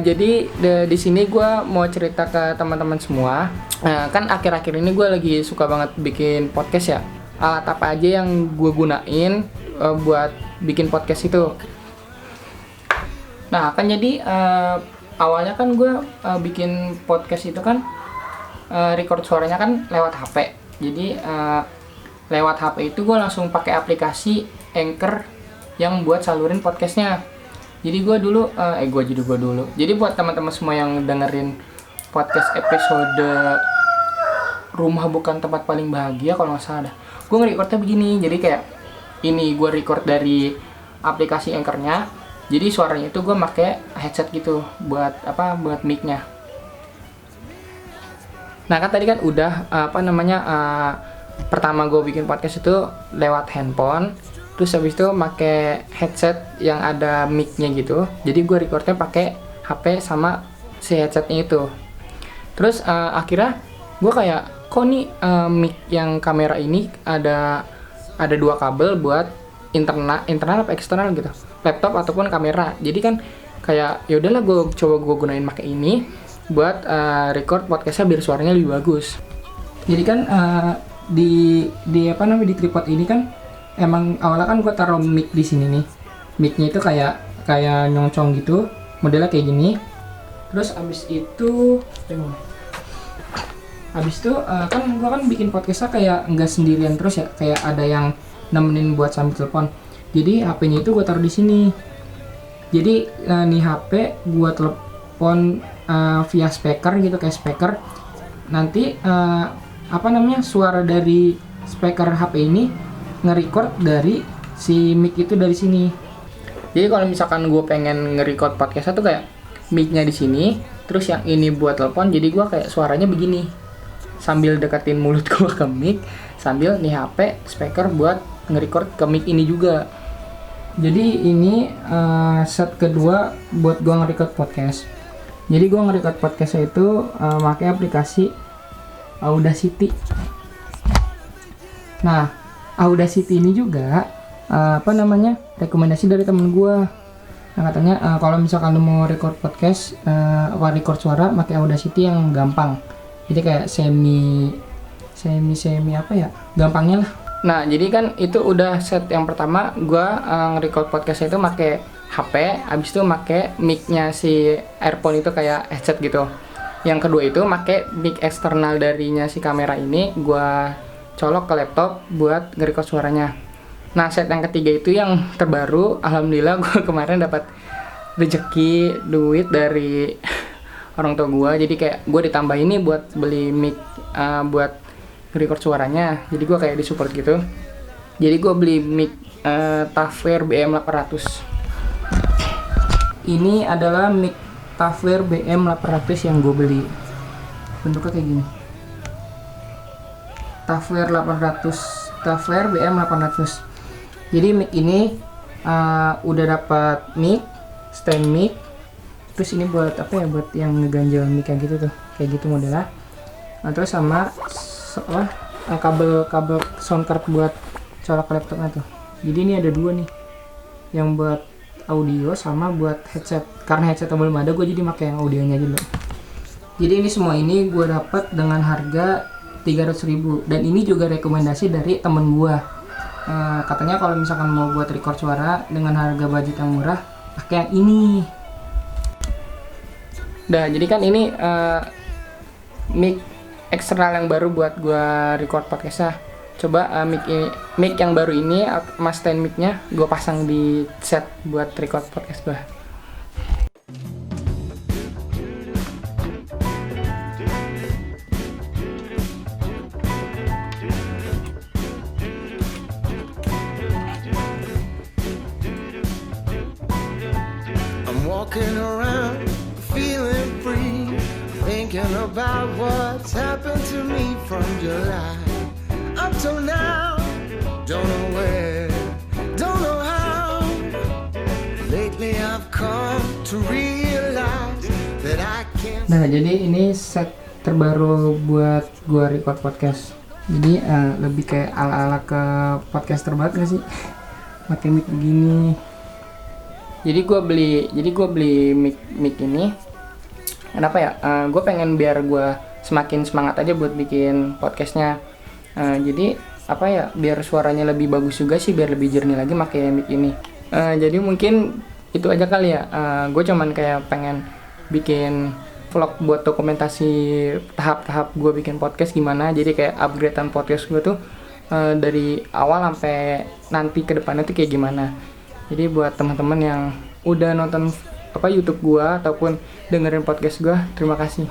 Jadi di sini gue mau cerita ke teman-teman semua. Kan akhir-akhir ini gue lagi suka banget bikin podcast ya. Alat apa aja yang gue gunain buat bikin podcast itu. Nah kan jadi awalnya kan gue bikin podcast itu kan record suaranya kan lewat HP. Jadi lewat HP itu gue langsung pakai aplikasi Anchor yang buat salurin podcastnya. Jadi gue dulu. Jadi buat teman-teman semua yang dengerin podcast episode Rumah Bukan Tempat Paling Bahagia kalau nggak salah dah. Gue nge-recordnya begini. Jadi kayak ini gue record dari aplikasi Anchor-nya. Jadi suaranya itu gue pakai headset gitu buat buat mic-nya. Nah kan tadi kan udah pertama gue bikin podcast itu lewat handphone. Terus habis itu pakai headset yang ada mic-nya gitu. Jadi gue recordnya pakai HP sama si headsetnya itu. Terus akhirnya gue kayak kok nih mic yang kamera ini ada dua kabel buat internal apa eksternal gitu, laptop ataupun kamera. Jadi kan kayak ya udahlah gue gunain pakai ini buat record podcastnya biar suaranya lebih bagus. Jadi kan di tripod ini kan emang awalnya kan gue taruh mic di sini nih. Mic-nya itu kayak nyoncong gitu, modelnya kayak gini. Terus abis itu kan gue kan bikin podcastnya kayak nggak sendirian terus ya, kayak ada yang nemenin buat sambil telepon. Jadi HP-nya itu gue taruh di sini. Jadi nih HP gue telepon via speaker gitu, kayak speaker. Nanti suara dari speaker HP ini nge-record dari si mic itu dari sini. Jadi kalau misalkan gue pengen nge-record podcastnya tuh kayak mic-nya di sini, terus yang ini buat telepon. Jadi gue kayak suaranya begini sambil deketin mulut gue ke mic, sambil nih HP speaker buat nge-record ke mic ini juga. Jadi ini set kedua buat gue nge-record podcast. Jadi gue nge-record podcastnya itu pakai aplikasi Audacity. Nah Audacity ini juga rekomendasi dari temen gue. Nah katanya kalau misalkan lu mau record podcast record suara pakai Audacity yang gampang. Jadi kayak semi gampangnya lah. Nah jadi kan itu udah set yang pertama, gue nge-record podcastnya itu pakai HP, abis itu pakai mic-nya si earphone itu kayak headset gitu. Yang kedua itu pakai mic eksternal darinya si kamera ini, gue colok ke laptop buat nge-record suaranya. Nah set yang ketiga itu yang terbaru, alhamdulillah gue kemarin dapat rezeki duit dari orang tua gue. Jadi kayak gue ditambah ini buat beli mic buat nge-record suaranya. Jadi gue kayak disupport gitu. Jadi gue beli mic Tavler BM800. Ini adalah mic Tavler BM800 yang gue beli. Bentuknya kayak gini. Tavler BM800. Jadi mic ini udah dapat mic, stand mic. Terus ini buat buat yang ngeganjel mic kayak gitu tuh. Kayak gitu modelnya. Nah, terus sama kabel sound card buat colok ke laptopnya tuh. Jadi ini ada dua nih. Yang buat audio sama buat headset. Karena headsetnya belum ada, gue jadi pakai yang audionya dulu. Jadi ini semua ini gue dapat dengan harga 300.000, dan ini juga rekomendasi dari temen gue. Katanya kalau misalkan mau buat record suara dengan harga budget yang murah, pakai yang ini. Jadi kan ini mic eksternal yang baru buat gue record podcastnya. Coba mic yang baru ini, mas stand mic-nya gue pasang di set buat record podcast gue. Walking around, feeling free, thinking about what's happened to me from July up till now. Don't know where, don't know how. Lately I've come to realize that I can't. Nah, jadi ini set terbaru buat gua record podcast. Jadi lebih kayak ala-ala ke podcaster banget gak sih? Pakai mic begini. Jadi gue beli mic ini. Kenapa ya? Gue pengen biar gue semakin semangat aja buat bikin podcastnya. Jadi apa ya? Biar suaranya lebih bagus juga sih, biar lebih jernih lagi pakai mic ini. Jadi mungkin itu aja kali ya. Gue cuman kayak pengen bikin vlog buat dokumentasi tahap-tahap gue bikin podcast gimana. Jadi kayak upgradean podcast gue tuh dari awal sampai nanti ke depannya tuh kayak gimana. Jadi buat teman-teman yang udah nonton YouTube gua ataupun dengerin podcast gua, terima kasih.